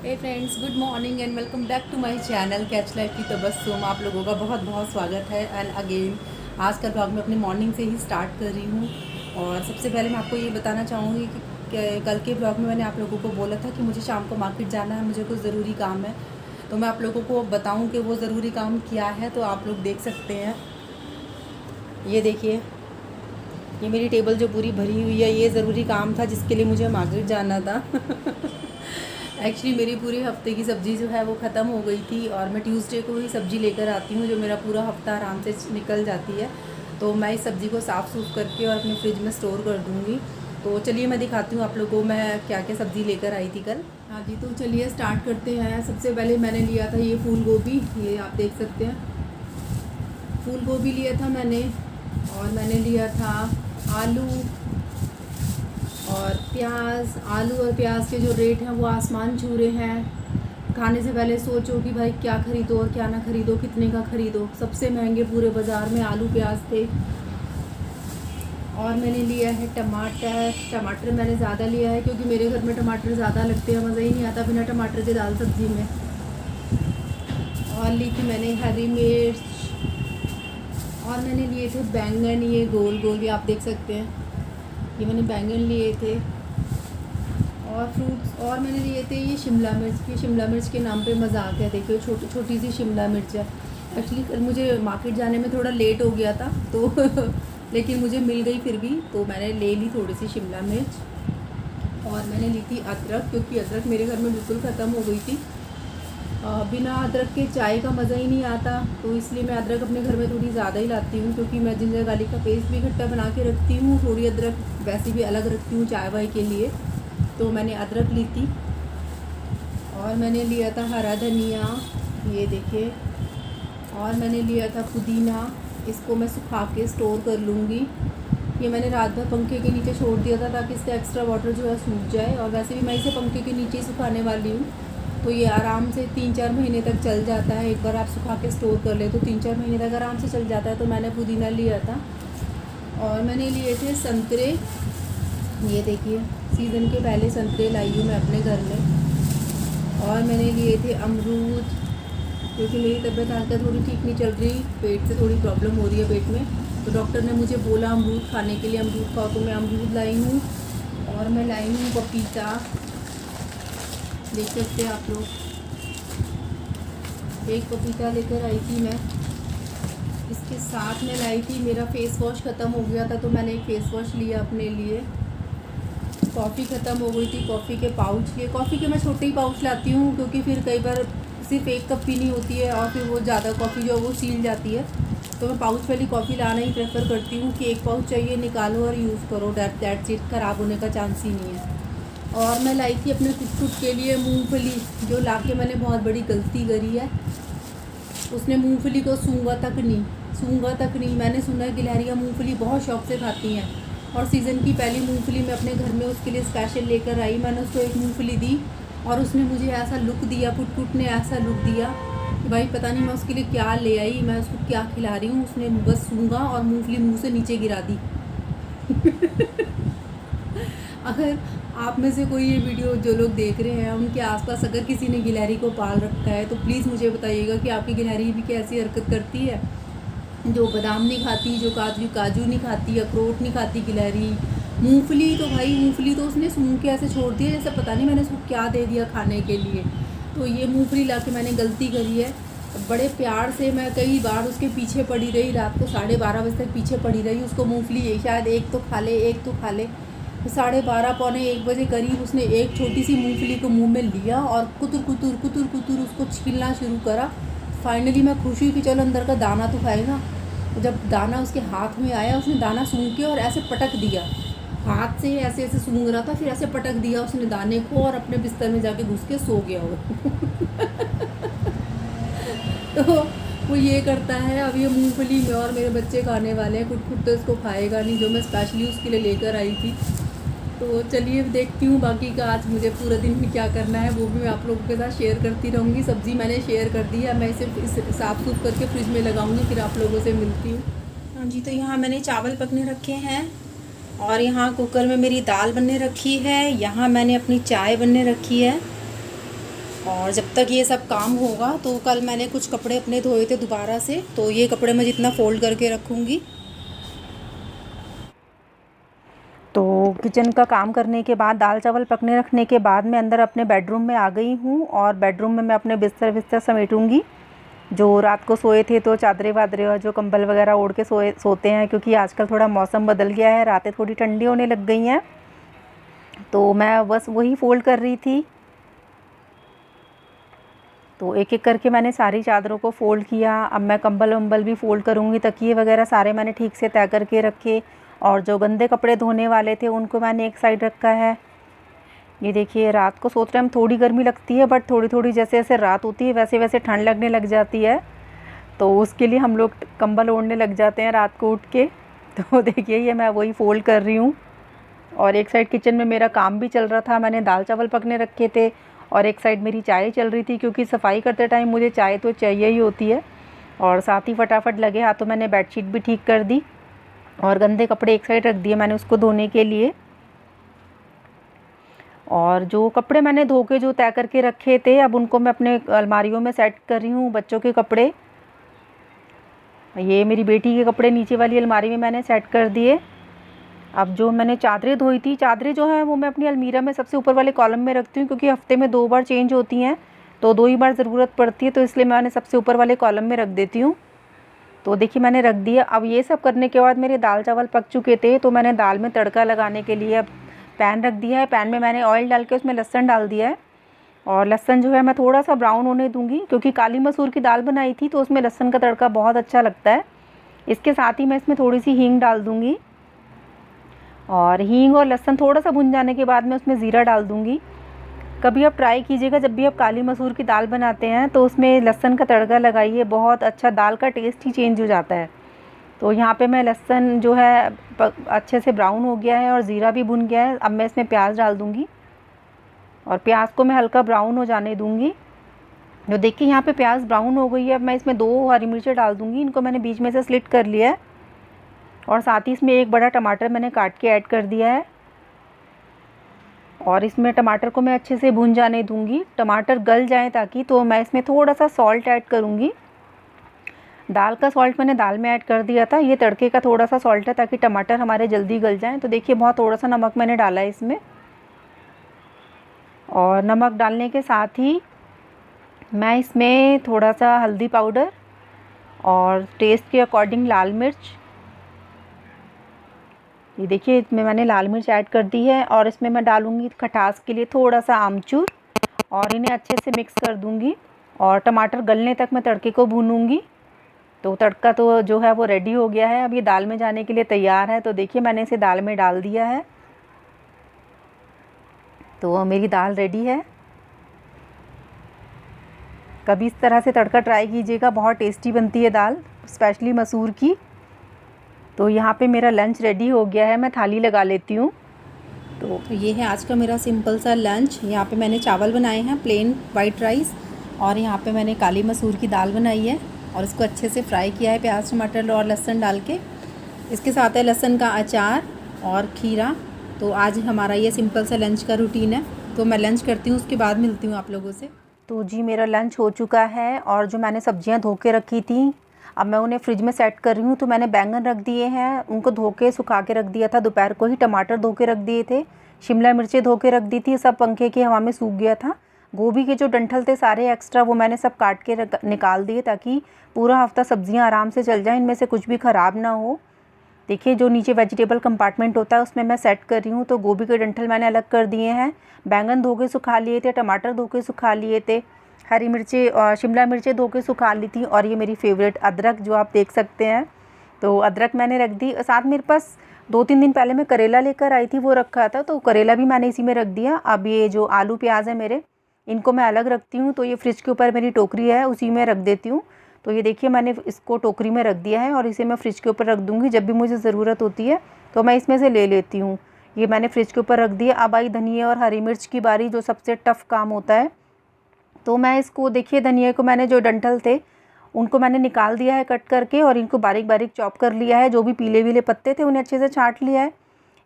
Hey friends, good morning and welcome back to my channel catch life की तबस्सुम। आप लोगों का बहुत बहुत स्वागत है। एंड अगेन आज का ब्लॉग मैं अपनी मॉर्निंग से ही स्टार्ट कर रही हूँ। और सबसे पहले मैं आपको ये बताना चाहूँगी कि कल के ब्लॉग में मैंने आप लोगों को बोला था कि मुझे शाम को मार्केट जाना है, मुझे कुछ ज़रूरी काम है। तो मैं आप लोगों को बताऊँ कि वो ज़रूरी काम क्या है, तो आप लोग देख सकते हैं। ये देखिए, ये मेरी टेबल जो पूरी भरी हुई है, ये ज़रूरी काम था जिसके लिए मुझे मार्केट जाना था। एक्चुअली मेरी पूरे हफ्ते की सब्ज़ी जो है वो ख़त्म हो गई थी और मैं ट्यूसडे को ही सब्ज़ी लेकर आती हूँ, जो मेरा पूरा हफ्ता आराम से निकल जाती है। तो मैं इस सब्ज़ी को साफ़ सूफ करके और अपने फ्रिज में स्टोर कर दूँगी। तो चलिए मैं दिखाती हूँ आप लोगों को मैं क्या क्या सब्ज़ी लेकर आई थी कल। हाँ जी, तो चलिए स्टार्ट करते हैं। सबसे पहले मैंने लिया था ये फूल गोभी, ये आप देख सकते हैं। फूल गोभी लिया था मैंने, और मैंने लिया था आलू और प्याज। आलू और प्याज के जो रेट हैं वो आसमान छू रहे हैं। खाने से पहले सोचो कि भाई क्या ख़रीदो और क्या ना ख़रीदो, कितने का ख़रीदो। सबसे महंगे पूरे बाज़ार में आलू प्याज थे। और मैंने लिया है टमाटर। टमाटर मैंने ज़्यादा लिया है क्योंकि मेरे घर में टमाटर ज़्यादा लगते हैं, मज़ा ही नहीं आता बिना टमाटर के दाल सब्ज़ी में। और ली थी मैंने हरी मिर्च। और मैंने लिए थे बैंगन, ये गोल गोल भी आप देख सकते हैं। ये मैंने बैंगन लिए थे। और फ्रूट्स और मैंने लिए थे ये शिमला मिर्च। ये शिमला मिर्च के नाम पे मजाक है, देखिए छोटी छोटी सी शिमला मिर्च है। एक्चुअली मुझे मार्केट जाने में थोड़ा लेट हो गया था तो लेकिन मुझे मिल गई फिर भी, तो मैंने ले ली थोड़ी सी शिमला मिर्च। और मैंने ली थी अदरक, क्योंकि अदरक मेरे घर में बिल्कुल ख़त्म हो गई थी। बिना अदरक के चाय का मज़ा ही नहीं आता, तो इसलिए मैं अदरक अपने घर में थोड़ी ज़्यादा ही लाती हूँ, क्योंकि मैं जिंजर गार्लिक का पेस्ट भी इकट्ठा बना के रखती हूँ। थोड़ी अदरक वैसे भी अलग रखती हूँ चाय वाय के लिए। तो मैंने अदरक ली थी। और मैंने लिया था हरा धनिया, ये देखिए। और मैंने लिया था पुदीना, इसको मैं सुखा के स्टोर कर लूँगी। ये मैंने रात भर पंखे के नीचे छोड़ दिया था ताकि इसका एक्स्ट्रा वाटर जो है सूख जाए। और वैसे भी मैं इसे पंखे के नीचे ही सुखाने वाली हूँ, तो ये आराम से 3-4 महीने तक चल जाता है। एक बार आप सुखा के स्टोर कर ले तो 3-4 महीने तक आराम से चल जाता है। तो मैंने पुदीना लिया था। और मैंने लिए थे संतरे, ये देखिए सीज़न के पहले संतरे लाई हूँ मैं अपने घर में। और मैंने लिए थे अमरूद, क्योंकि मेरी तबीयत हालत थोड़ी ठीक नहीं चल रही, पेट से थोड़ी प्रॉब्लम हो रही है पेट में। तो डॉक्टर ने मुझे बोला अमरूद खाने के लिए, अमरूद खाओ, तो मैं अमरूद लाई हूँ। और मैं लाई हूँ पपीता, देख सकते हैं आप लोग। एक पपीता लेकर आई थी मैं। इसके साथ में लाई थी, मेरा फेस वॉश ख़त्म हो गया था तो मैंने एक फ़ेस वॉश लिया अपने लिए। कॉफ़ी ख़त्म हो गई थी, कॉफ़ी के पाउच लिए। कॉफ़ी के मैं छोटे ही पाउच लाती हूँ, क्योंकि फिर कई बार सिर्फ एक कप पीनी होती है और फिर वो ज़्यादा कॉफ़ी जो वो सील जाती है। तो मैं पाउच वाली कॉफ़ी लाना ही प्रेफर करती हूँ कि एक पाउच चाहिए, निकालो और यूज़ करो। दैट्स इट, ख़राब होने का चांस ही नहीं है। और मैं लाई थी अपने कुछ के लिए मूंगफली, जो लाके मैंने बहुत बड़ी गलती करी है। उसने मूंगफली को सूंघा तक नहीं। मैंने सुना है गिलहरियाँ मूंगफली बहुत शौक से खाती हैं, और सीज़न की पहली मूंगफली मैं अपने घर में उसके लिए स्पेशल लेकर आई। मैंने उसको एक मूंगफली दी और उसने मुझे ऐसा लुक दिया, पुट ने ऐसा लुक दिया कि भाई पता नहीं मैं उसके लिए क्या ले आई, मैं उसको क्या खिला रही हूँ। उसने बस सूंघा और मूंगफली मुँह से नीचे गिरा दी। अगर आप में से कोई ये वीडियो जो लोग देख रहे हैं, उनके आसपास अगर किसी ने गिलहरी को पाल रखा है, तो प्लीज़ मुझे बताइएगा कि आपकी गिलहरी भी कैसी हरकत करती है। जो बादाम नहीं खाती, जो काजू नहीं खाती, अखरोट नहीं खाती गिलहरी। मूंगफली तो भाई, मूंगफली तो उसने सूंघ के ऐसे छोड़ दिया जैसे पता नहीं मैंने उसको क्या दे दिया खाने के लिए। तो ये मूंगफली ला के मैंने गलती करी है। बड़े प्यार से मैं कई बार उसके पीछे पड़ी रही, रात को 12:30 बजे तक पीछे पड़ी रही उसको। मूंगफली शायद एक तो खा ले, एक तो खा ले। 12:30 पौने 1 बजे करीब उसने एक छोटी सी मूंगफली को मुंह में लिया और कुतुर उसको छीलना शुरू करा। फाइनली मैं खुश हुई कि चलो अंदर का दाना तो खाएगा। जब दाना उसके हाथ में आया, उसने दाना सूंघ के और ऐसे पटक दिया, हाथ से ऐसे ऐसे सूंघ रहा था, फिर ऐसे पटक दिया उसने दाने को और अपने बिस्तर में जाके घुस के सो गया वो। तो वो ये करता है। अब ये मूंगफली में और मेरे बच्चे खाने वाले हैं, कुट तो इसको खाएगा नहीं, जो मैं स्पेशली उसके लिए लेकर आई थी। तो चलिए देखती हूँ बाकी का आज मुझे पूरे दिन में क्या करना है, वो भी मैं आप लोगों के साथ शेयर करती रहूँगी। सब्ज़ी मैंने शेयर कर दी है, मैं इसे साफ़ सूफ करके फ्रिज में लगाऊंगी, फिर आप लोगों से मिलती हूँ। हाँ जी, तो यहाँ मैंने चावल पकने रखे हैं, और यहाँ कुकर में मेरी दाल बनने रखी है। यहाँ मैंने अपनी चाय बनने रखी है। और जब तक ये सब काम होगा तो कल मैंने कुछ कपड़े अपने धोए थे दोबारा से, तो ये कपड़े मैं जितना फ़ोल्ड करके रखूँगी। तो किचन का काम करने के बाद, दाल चावल पकने रखने के बाद मैं अंदर अपने बेडरूम में आ गई हूँ और बेडरूम में मैं अपने बिस्तर समेटूँगी। जो रात को सोए थे तो चादरें वादरें और जो कंबल वगैरह ओढ़ के सोते हैं, क्योंकि आजकल थोड़ा मौसम बदल गया है, रातें थोड़ी ठंडी होने लग गई हैं। तो मैं बस वही फ़ोल्ड कर रही थी। तो एक एक करके मैंने सारी चादरों को फ़ोल्ड किया। अब मैं कंबल वंबल भी फ़ोल्ड करूँगी। तकिए वगैरह सारे मैंने ठीक से तय करके रखे और जो गंदे कपड़े धोने वाले थे उनको मैंने एक साइड रखा है। ये देखिए, रात को सोते टाइम थोड़ी गर्मी लगती है, बट थोड़ी थोड़ी जैसे जैसे रात होती है वैसे वैसे ठंड लगने लग जाती है, तो उसके लिए हम लोग कंबल ओढ़ने लग जाते हैं रात को उठ के। तो देखिए, ये मैं वही फ़ोल्ड कर रही हूँ। और एक साइड किचन में मेरा काम भी चल रहा था, मैंने दाल चावल पकने रखे थे और एक साइड मेरी चाय चल रही थी, क्योंकि सफाई करते टाइम मुझे चाय तो चाहिए ही होती है। और साथ ही फटाफट लगे हाथों मैंने बेडशीट भी ठीक कर दी और गंदे कपड़े एक साइड रख दिए मैंने उसको धोने के लिए। और जो कपड़े मैंने धो के जो तय करके रखे थे, अब उनको मैं अपने अलमारियों में सेट कर रही हूँ। बच्चों के कपड़े, ये मेरी बेटी के कपड़े नीचे वाली अलमारी में मैंने सेट कर दिए। अब जो मैंने चादरें धोई थी, चादरें जो है वो मैं अपनी अलमीरा में सबसे ऊपर वाले कॉलम में रखती हूँ, क्योंकि हफ्ते में 2 बार चेंज होती हैं, तो 2 ही बार ज़रूरत पड़ती है, तो इसलिए मैंने सबसे ऊपर वाले कॉलम में रख देती हूँ। तो देखिए, मैंने रख दिया। अब ये सब करने के बाद मेरे दाल चावल पक चुके थे, तो मैंने दाल में तड़का लगाने के लिए अब पैन रख दिया है। पैन में मैंने ऑयल डाल के उसमें लहसुन डाल दिया है और लहसुन जो है मैं थोड़ा सा ब्राउन होने दूँगी, क्योंकि काली मसूर की दाल बनाई थी तो उसमें लहसुन का तड़का बहुत अच्छा लगता है। इसके साथ ही मैं इसमें थोड़ी सी हींग डाल दूँगी और हींग और लहसुन थोड़ा सा भुन जाने के बाद मैं उसमें ज़ीरा डाल दूँगी। कभी आप ट्राई कीजिएगा, जब भी आप काली मसूर की दाल बनाते हैं तो उसमें लहसुन का तड़का लगाइए, बहुत अच्छा, दाल का टेस्ट ही चेंज हो जाता है। तो यहाँ पे मैं लहसुन जो है अच्छे से ब्राउन हो गया है और ज़ीरा भी भुन गया है। अब मैं इसमें प्याज डाल दूँगी और प्याज को मैं हल्का ब्राउन हो जाने दूँगी। जो देखिए, यहाँ पे प्याज ब्राउन हो गई है। अब मैं इसमें 2 हरी मिर्चें डाल दूँगी, इनको मैंने बीच में से स्लिट कर लिया है और साथ ही इसमें 1 बड़ा टमाटर मैंने काट के ऐड कर दिया है और इसमें टमाटर को मैं अच्छे से भून जाने दूंगी, टमाटर गल जाएं ताकि। तो मैं इसमें थोड़ा सा सॉल्ट ऐड करूंगी। दाल का सॉल्ट मैंने दाल में ऐड कर दिया था, ये तड़के का थोड़ा सा सॉल्ट है ताकि टमाटर हमारे जल्दी गल जाएं। तो देखिए, बहुत थोड़ा सा नमक मैंने डाला है इसमें और नमक डालने के साथ ही मैं इसमें थोड़ा सा हल्दी पाउडर और टेस्ट के अकॉर्डिंग लाल मिर्च, ये देखिए इसमें मैंने लाल मिर्च ऐड कर दी है और इसमें मैं डालूंगी खटास के लिए थोड़ा सा आमचूर और इन्हें अच्छे से मिक्स कर दूंगी और टमाटर गलने तक मैं तड़के को भूनूंगी। तो तड़का तो जो है वो रेडी हो गया है, अब ये दाल में जाने के लिए तैयार है। तो देखिए, मैंने इसे दाल में डाल दिया है, तो मेरी दाल रेडी है। कभी इस तरह से तड़का ट्राई कीजिएगा, बहुत टेस्टी बनती है दाल, स्पेशली मसूर की। तो यहाँ पे मेरा लंच रेडी हो गया है, मैं थाली लगा लेती हूँ। तो ये है आज का मेरा सिंपल सा लंच। यहाँ पे मैंने चावल बनाए हैं, प्लेन वाइट राइस, और यहाँ पे मैंने काली मसूर की दाल बनाई है और इसको अच्छे से फ्राई किया है प्याज टमाटर और लहसुन डाल के। इसके साथ है लहसुन का अचार और खीरा। तो आज हमारा ये सिंपल सा लंच का रूटीन है। तो मैं लंच करती हूँ, उसके बाद मिलती हूँ आप लोगों से। तो जी, मेरा लंच हो चुका है और जो मैंने सब्जियाँ धो के रखी थी, अब मैं उन्हें फ्रिज में सेट कर रही हूँ। तो मैंने बैंगन रख दिए हैं, उनको धो के सुखा के रख दिया था दोपहर को ही। टमाटर धो के रख दिए थे, शिमला मिर्चें धो के रख दी थी, सब पंखे की हवा में सूख गया था। गोभी के जो डंठल थे सारे एक्स्ट्रा, वो मैंने सब काट के निकाल दिए ताकि पूरा हफ्ता सब्जियां आराम से चल जाएं, इनमें से कुछ भी ख़राब ना हो। देखिए, जो नीचे वेजिटेबल कंपार्टमेंट होता है उसमें मैं सेट कर रही हूँ। तो गोभी के डंठल मैंने अलग कर दिए हैं, बैंगन धो के सुखा लिए थे, टमाटर धो के सुखा लिए थे, हरी मिर्ची और शिमला मिर्चें धो के सुखा ली थी, और ये मेरी फेवरेट अदरक जो आप देख सकते हैं, तो अदरक मैंने रख दी। साथ मेरे पास 2-3 दिन पहले मैं करेला लेकर आई थी, वो रखा था, तो करेला भी मैंने इसी में रख दिया। अब ये जो आलू प्याज है मेरे, इनको मैं अलग रखती हूँ। तो ये फ्रिज के ऊपर मेरी टोकरी है, उसी में रख देती हूँ। तो ये देखिए, मैंने इसको टोकरी में रख दिया है और इसे मैं फ्रिज के ऊपर रख दूँगी। जब भी मुझे ज़रूरत होती है तो मैं इसमें से ले लेती हूँ। ये मैंने फ्रिज के ऊपर रख दिया। अब आई धनिया और हरी मिर्च की बारी, जो सबसे टफ़ काम होता है। तो मैं इसको, देखिए, धनिया को मैंने जो डंठल थे उनको मैंने निकाल दिया है कट करके, और इनको बारीक बारीक चॉप कर लिया है। जो भी पीले पीले पत्ते थे उन्हें अच्छे से छाँट लिया है।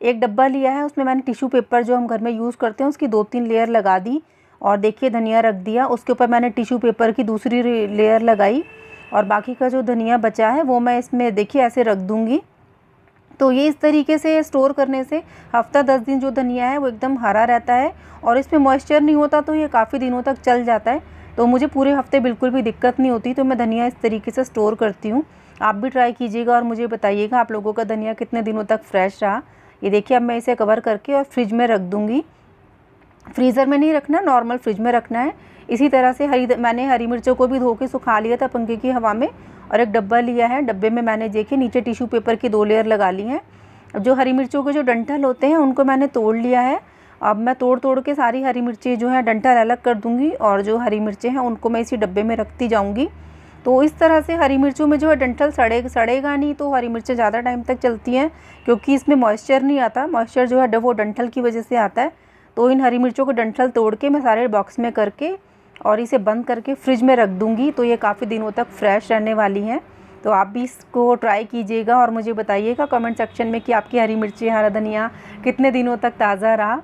एक डब्बा लिया है, उसमें मैंने टिश्यू पेपर जो हम घर में यूज़ करते हैं उसकी 2-3 लेयर लगा दी, और देखिए धनिया रख दिया, उसके ऊपर मैंने टिश्यू पेपर की दूसरी लेयर लगाई और बाकी का जो धनिया बचा है वो मैं इसमें देखिए ऐसे रख दूँगी। तो ये इस तरीके से स्टोर करने से हफ़्ता 10 दिन जो धनिया है वो एकदम हरा रहता है और इसमें मॉइस्चर नहीं होता, तो ये काफ़ी दिनों तक चल जाता है। तो मुझे पूरे हफ्ते बिल्कुल भी दिक्कत नहीं होती, तो मैं धनिया इस तरीके से स्टोर करती हूँ। आप भी ट्राई कीजिएगा और मुझे बताइएगा आप लोगों का धनिया कितने दिनों तक फ्रेश रहा। ये देखिए अब मैं इसे कवर करके और फ्रिज में रख दूँगी। फ्रीज़र में नहीं रखना, नॉर्मल फ्रिज में रखना है। इसी तरह से मैंने हरी मिर्चों को भी धो के सुखा लिया था पंखे की हवा में, और एक डब्बा लिया है। डब्बे में मैंने देखिए नीचे टिश्यू पेपर की 2 लेयर लगा ली हैं। अब जो हरी मिर्चों के जो डंठल होते हैं उनको मैंने तोड़ लिया है। अब मैं तोड़ के सारी हरी मिर्चें जो है डंठल अलग कर दूँगी और जो हरी मिर्चें हैं उनको मैं इसी डब्बे में रखती जाऊँगी। तो इस तरह से हरी मिर्चों में जो है डंठल सड़ेगा नहीं, तो हरी मिर्चें ज़्यादा टाइम तक चलती हैं, क्योंकि इसमें मॉइस्चर नहीं आता। मॉइस्चर जो है वो डंठल की वजह से आता है। तो इन हरी मिर्चों को डंठल तोड़ के मैं सारे बॉक्स में करके और इसे बंद करके फ्रिज में रख दूँगी, तो ये काफ़ी दिनों तक फ्रेश रहने वाली हैं। तो आप भी इसको ट्राई कीजिएगा और मुझे बताइएगा कमेंट सेक्शन में कि आपकी हरी मिर्ची, हरा धनिया कितने दिनों तक ताज़ा रहा।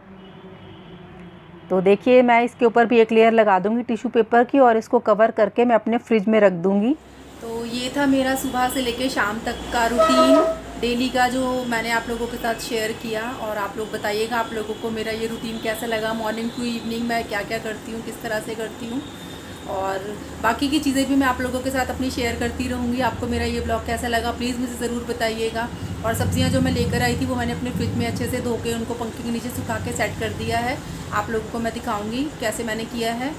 तो देखिए मैं इसके ऊपर भी एक लेयर लगा दूँगी टिश्यू पेपर की और इसको कवर करके मैं अपने फ्रिज में रख दूँगी। तो ये था मेरा सुबह से लेके शाम तक का रूटीन डेली का, जो मैंने आप लोगों के साथ शेयर किया। और आप लोग बताइएगा आप लोगों को मेरा ये रूटीन कैसा लगा। मॉर्निंग टू इवनिंग मैं क्या क्या करती हूँ, किस तरह से करती हूँ, और बाकी की चीज़ें भी मैं आप लोगों के साथ अपनी शेयर करती रहूँगी। आपको मेरा ये ब्लॉग कैसा लगा प्लीज़ मुझे ज़रूर बताइएगा। और सब्ज़ियाँ जो मैं लेकर आई थी वो मैंने अपने फ्रिज में अच्छे से धो के उनको पंखे के नीचे सुखा के सेट कर दिया है। आप लोगों को मैं दिखाऊँगी कैसे मैंने किया है।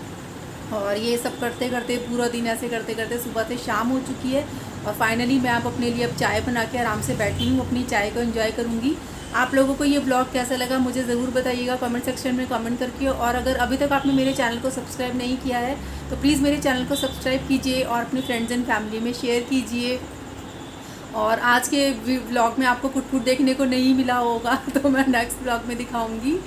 और ये सब करते करते पूरा दिन ऐसे करते करते सुबह से शाम हो चुकी है, और फाइनली मैं आप अपने लिए अब चाय बना के आराम से बैठी हूँ, अपनी चाय को एंजॉय करूँगी। आप लोगों को ये ब्लॉग कैसा लगा मुझे ज़रूर बताइएगा कमेंट सेक्शन में कमेंट करके। और अगर अभी तक आपने मेरे चैनल को सब्सक्राइब नहीं किया है तो प्लीज़ मेरे चैनल को सब्सक्राइब कीजिए और अपने फ्रेंड्स एंड फैमिली में शेयर कीजिए। और आज के ब्लॉग में आपको कुछ देखने को नहीं मिला होगा तो मैं नेक्स्ट ब्लॉग में दिखाऊंगी।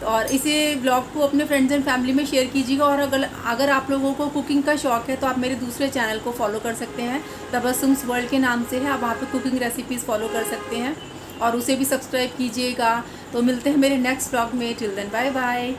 और इसे ब्लॉग को अपने फ्रेंड्स एंड फैमिली में शेयर कीजिएगा। और अगर आप लोगों को कुकिंग का शौक़ है तो आप मेरे दूसरे चैनल को फॉलो कर सकते हैं, तबस्सुम्स वर्ल्ड के नाम से है। आप वहाँ पे कुकिंग रेसिपीज़ फॉलो कर सकते हैं और उसे भी सब्सक्राइब कीजिएगा। तो मिलते हैं मेरे नेक्स्ट ब्लॉग में। Till then bye bye.